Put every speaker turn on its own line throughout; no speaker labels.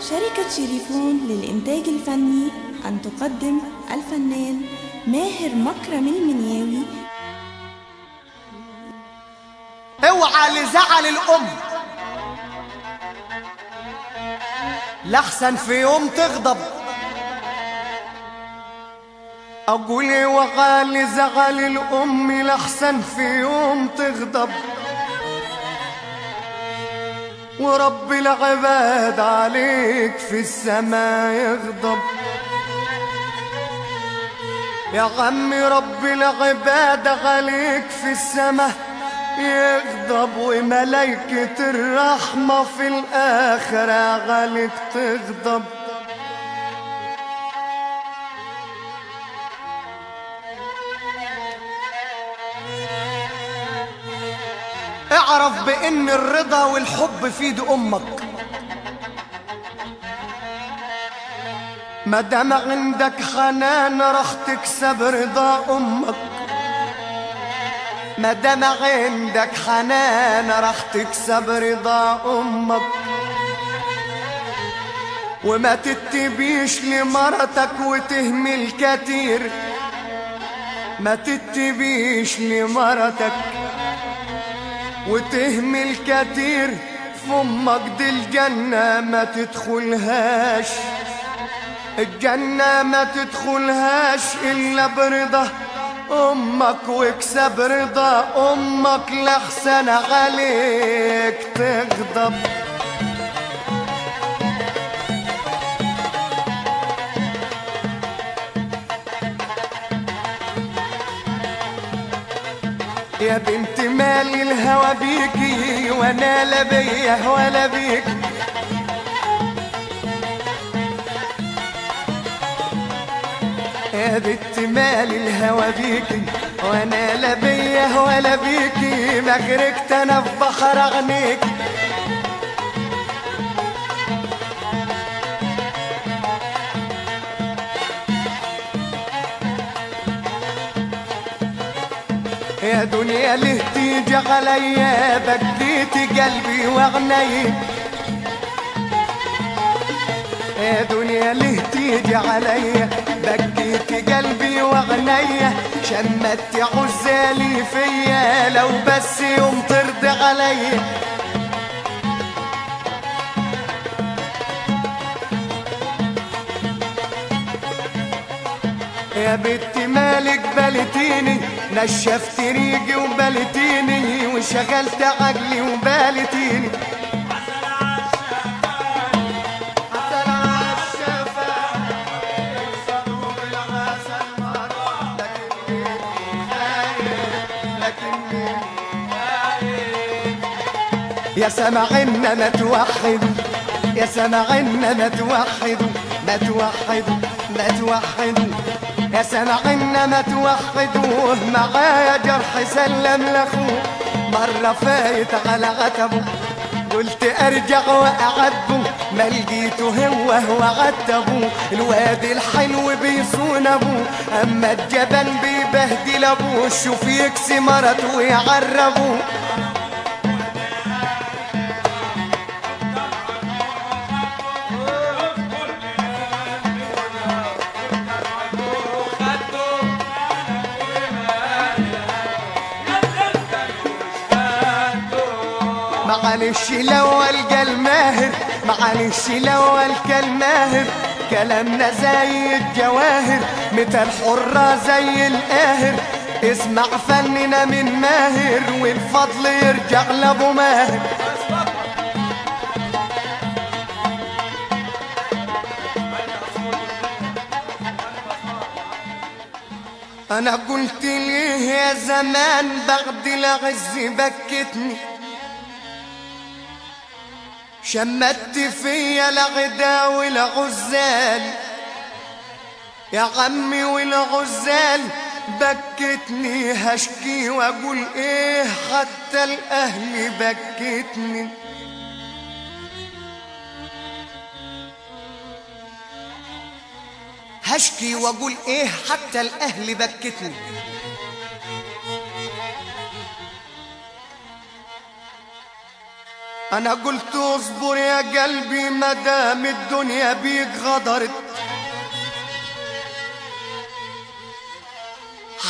شركة شريفون للإنتاج الفني أن تقدم الفنان ماهر مكرم المنياوي.
اوعى لزعل الأم لحسن في يوم تغضب. أقول اوعى لزعل الأم لحسن في يوم تغضب، ورب العباد عليك في السماء يغضب. يا عمي رب العباد عليك في السماء يغضب، وملايكة الرحمة في الآخرة عليك تغضب. اعرف بان الرضا والحب في ايد امك، مادام عندك حنان رح تكسب رضا امك. مادام عندك حنان رح تكسب رضا امك. وما تتبيش لمرتك وتهمل كتير، ما تتبيش لمرتك وتهمل كتير. في امك دي الجنة ما تدخلهاش، الجنة ما تدخلهاش إلا برضا امك. واكسب رضا امك لحسن عليك تغضب. يا بنت مالي الهوى بيكي وانا لا بيه ولا بيك. يا بنت مالي الهوى بيكي وانا لا بيه ولا بيكي. ما غرقت انا في بحر عينيك. يا دنيا ليه تيجي عليا بكيت قلبي وعيني. يا دنيا ليه تيجي عليا بكيت قلبي وعيني. شمت عزالي فيا لو بس يوم ترضي عليا. يا بنت مالك بلتيني نشفت ريقي وبلتيني وشغلت عقلي وبالتيني. عسل عالشفا يصدوا بالعسل مرة، لكني خايف. يا سمعنا ما توحدوا، يا سمعنا ما توحدوا، ما توحدوا ما توحدوا. يا سمعنا ما توحدوه معايا جرح سلم لاخوه. مرة فايت على عتبه قلت ارجع واعاتبه، ما لقيته هو عتبه. الواد الحلو بيصون ابوه اما الجبل بيبهدل ابوه. شوف يكسي مرته ويعربوه. معلش الاول قال ماهر، معلش الاول قال ماهر. كلامنا زي الجواهر متى الحرة زي القاهر. اسمع فننا من ماهر والفضل يرجع لابو ماهر. انا قلت ليه يا زمان بعد العز بكتني. شمت فيا العدا والعزال يا عمي والعزال. بكتني هشكي واقول ايه حتى الاهل بكتني. هشكي واقول ايه حتى الاهل بكتني. انا قلت اصبر يا قلبي مدام الدنيا بيك غدرت،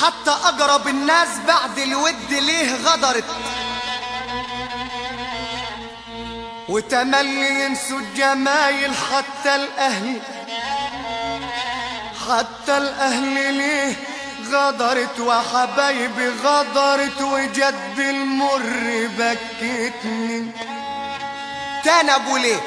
حتى اقرب الناس بعد الود ليه غدرت، وتملي ينسوا الجمايل حتى الاهل، حتى الاهل ليه غدرت، وحبايبي غدرت، وجد المر بكتني. تاني اقول ايه؟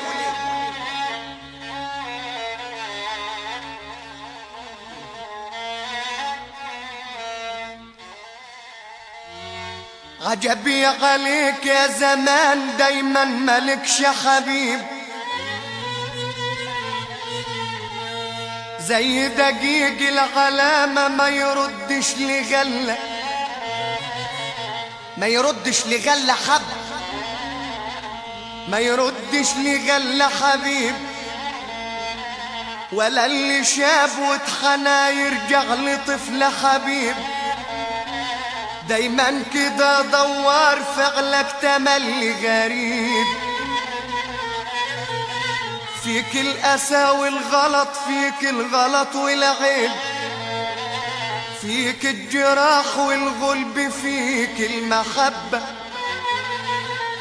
عجبي عليك يا زمان دايما مالكش حبيب، زي دقيق العلامة ما يردش لغلة، ما يردش لغلة حب، ما يردش لغلة حبيب، ولا اللي شاب واتخنى يرجع لطفل حبيب. دايما كده دوار فعلك تملي غريب، فيك الأسى والغلط، فيك الغلط والعيب، فيك الجراح والغلب، فيك المحبة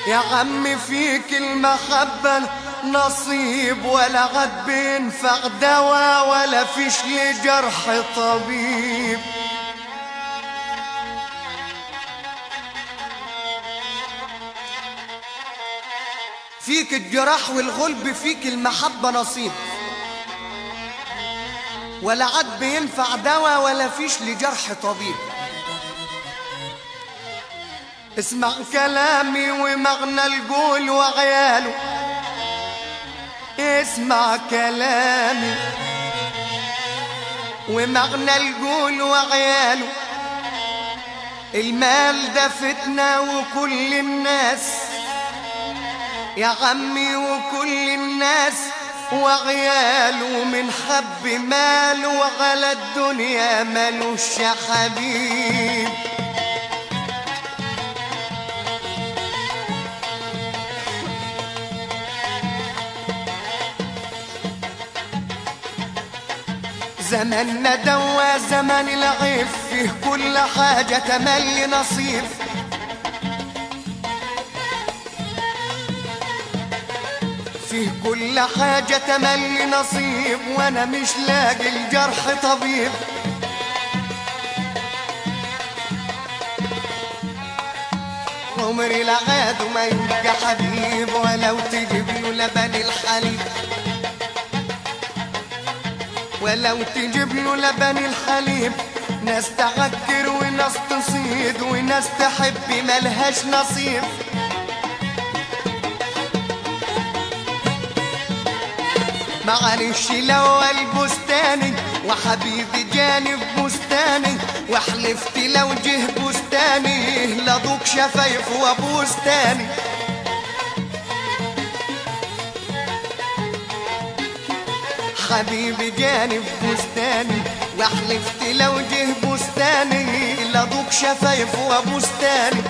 يا عم، فيك المحبة نصيب، ولا عاد بينفع دواء، ولا فيش لجرح طبيب. فيك الجراح والغلب، فيك المحبة نصيب، ولا عاد بينفع دواء، ولا فيش لجرح طبيب. اسمع كلامي ومغنى القول وعياله، اسمع كلامي ومغنى القول وعياله. المال ده فتنة وكل الناس يا عمي، وكل الناس وعياله من حب ماله، وعلى الدنيا مالوش حبيب. زماننا دوا زمان العيب، فيه كل حاجة تملي نصيب، فيه كل حاجة تملي نصيب، وانا مش لاقي الجرح طبيب. عمري لا عاد وما يبقى حبيب، ولو تجيب له لبن الحليب، ولو تجيب له لبن الحليب. ناس تعكر وناس تصيد، وناس تحب ملهاش نصيب. معلش لو البستاني وحبيبي جاني في بستاني، وحلفت لو جه بستاني لضوك شفايف وبستاني. حبيبي جاني في بستاني، وحلفت لو جه بستاني لضوك شفايف وبستاني.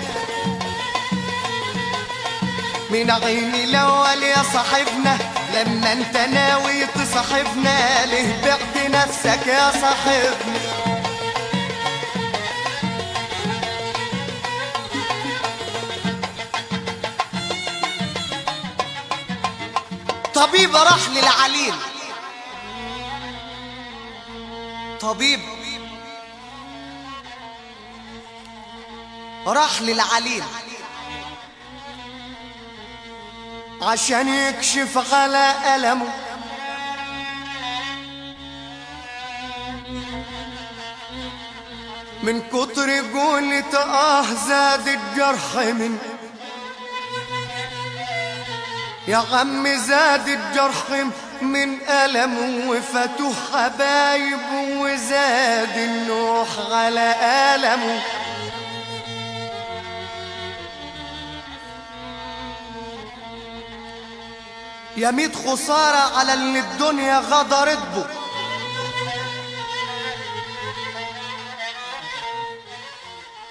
من عيني الاول يا صاحبنا، لما انت ناوي تصاحبنا، ليه بعت نفسك يا صاحبنا؟ طبيب راح للعليل، طبيب راح للعليل عشان يكشف على ألمه. من كتر قولة زاد الجرح من، يا عم زاد الجرح من ألمه، وفتوح حبايبه وزاد النوح على ألمه. يا ميت خسارة على اللي الدنيا غدرت به،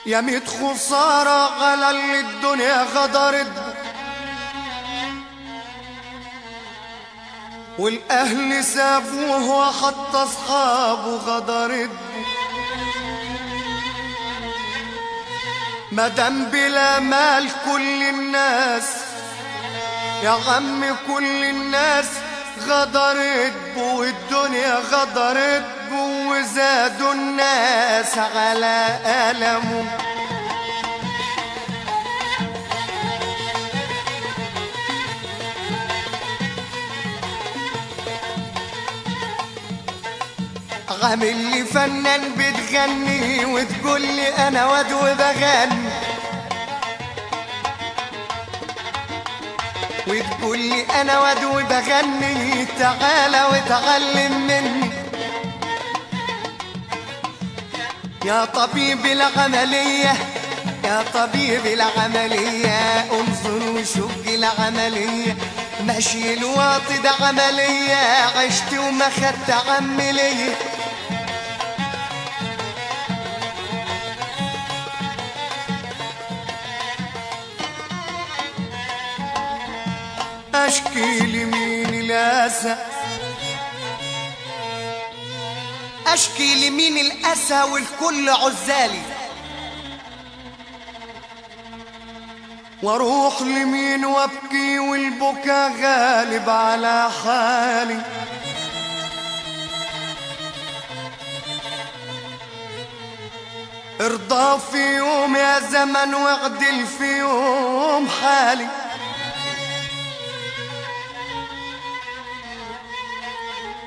يا ميت خسارة على اللي الدنيا غدرت به. والاهل سابوه وحط اصحابه غدرت مدام بلا مال كل الناس يا عم كل الناس غدرت بو والدنيا غدرت بو وزادوا الناس على ألمه عامل لي فنان بتغني وتقول لي انا واد وبغني وتقول لي انا واد وبغني تعالى وتعلم مني يا طبيب العملية يا طبيب العملية انظر وشق العملية ماشي الواطي ده عملية عشت وما خدت عملية اشكي لمين الاسى اشكي لمين الاسى والكل عزالي واروح لمين وابكي والبكا غالب على حالي ارضى في يوم يا زمن واعدل في يوم حالي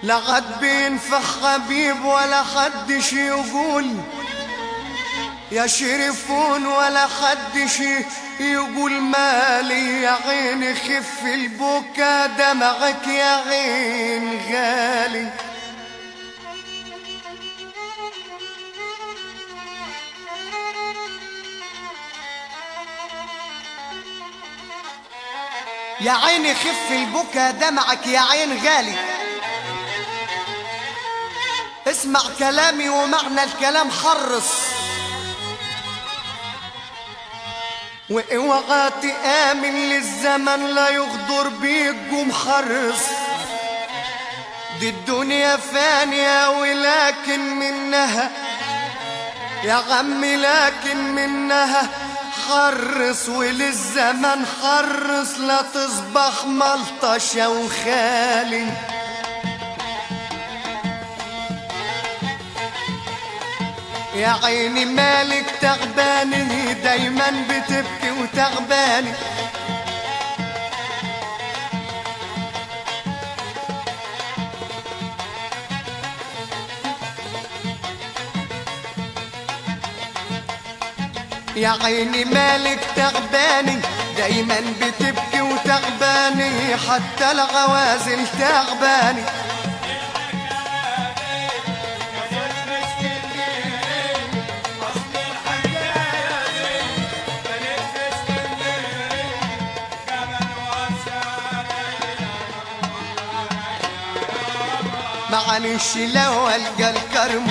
لا حد بينفع حبيب ولا حدش يقول يا شرفون ولا حدش يقول مالي يا عيني خف البكا دمعك يا عين غالي يا عيني خف البكا دمعك يا عين غالي اسمع كلامي ومعنى الكلام حرص واوعى تآمن للزمن لا يغدر بيك ومحرص دي الدنيا فانية ولكن منها يا عمي لكن منها حرص وللزمن حرص لا تصبح ملطشة وخالي يا عيني مالك تعباني دايما بتبكي وتعباني يا عيني مالك تعباني دايما بتبكي وتعباني حتى العوازل تعباني معلش لو القى الكرم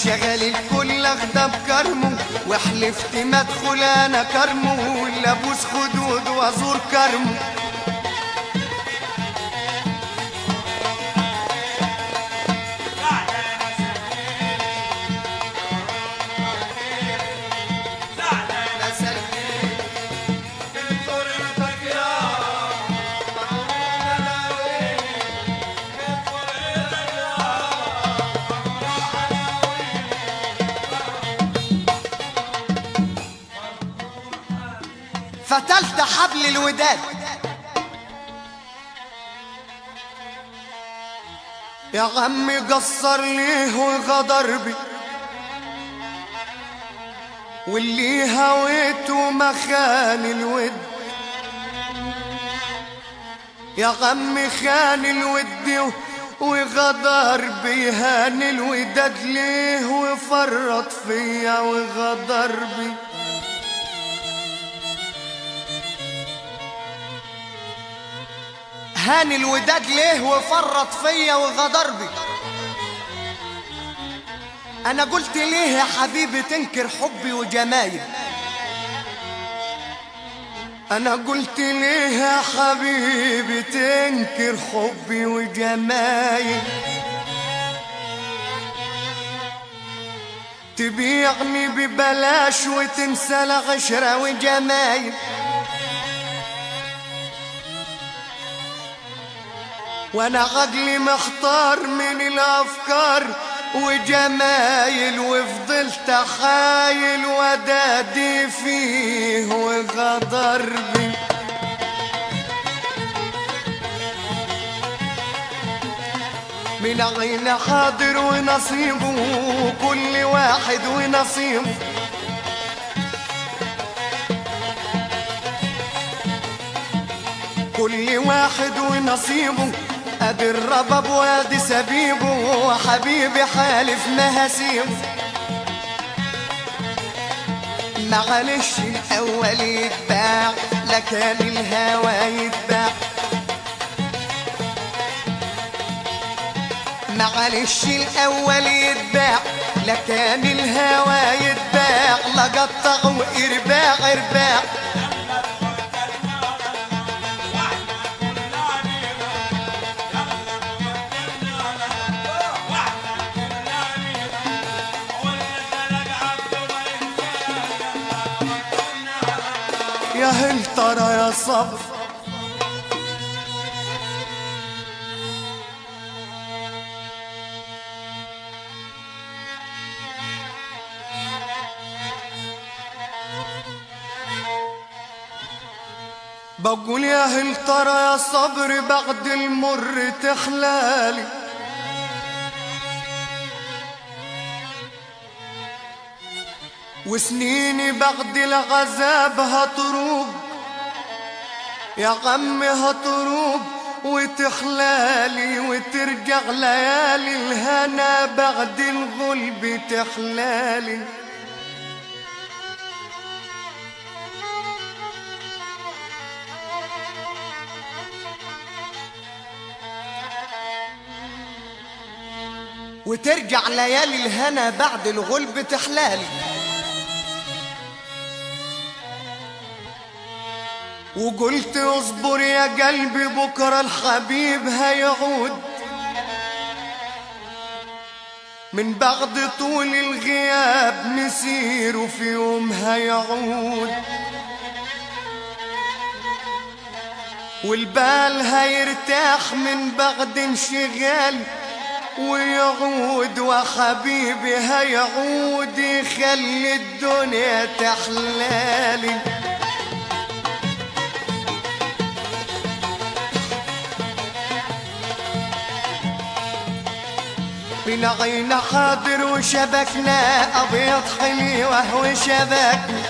شغل الكل اخدم كرمه وحلفت ما ادخل انا كرمه ولا ابوس خدود وازور كرمه فتلت حبل الوداد يا عمي قصر ليه وغدر بي واللي هويته ما خان الود يا عمي خان الود وغدر بي هان الوداد ليه وفرط فيا وغدر بي هان الوداد ليه وفرط فيا وغدر بي انا قلت ليه يا حبيبي تنكر حبي وجمايل انا قلت ليه يا حبيبي تنكر حبي وجمايل، تبيعني ببلاش وتنسى العشرة وجمايل، وانا عقلي محتار من الافكار وجمايل، وفضلت حايل ودادي فيه وغدر بي. من عين حاضر ونصيبه كل واحد ونصيبه، كل واحد ونصيبه، ادي الرباب وادي سبيبه، وحبيبي حالف ما هسيبه. معلش الاول يتباع لكان الهوى يتباع، معلش الاول يتباع لكان الهوى يتباع، لقطع وارباع ارباع. يا هل ترى يا صبر بقول يا هل ترى يا صبر بعد المر تحلالي، وسنيني بعد العذاب هتروب يا عم هتروب، وتحلالي وترجع ليالي الهنا بعد الغلب تحلالي. وترجع ليالي الهنا بعد الغلب تحلالي. وقلت اصبر يا قلبي بكرة الحبيب هيعود، من بعد طول الغياب مسير وفي يوم هيعود، والبال هيرتاح من بعد انشغال ويعود، وحبيبي هيعود يخلي الدنيا تحلالي. من عين حاضر وشبكنا أبيض حليوة وشبكنا،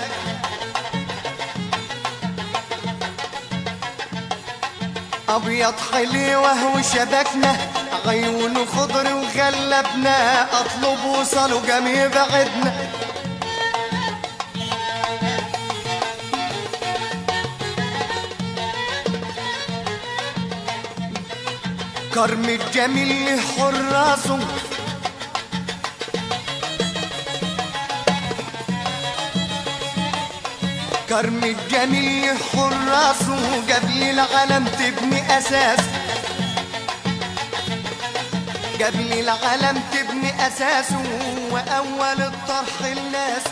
أبيض حليوة وشبكنا، عيون خضر وغلبنا، أطلب وصلوا جميع بعدنا. كرم الجميل له حراسه، كرم الجميل له حراسه، قبل العالم تبني أساس، قبل العالم تبني أساسه، وأول الطرح الناس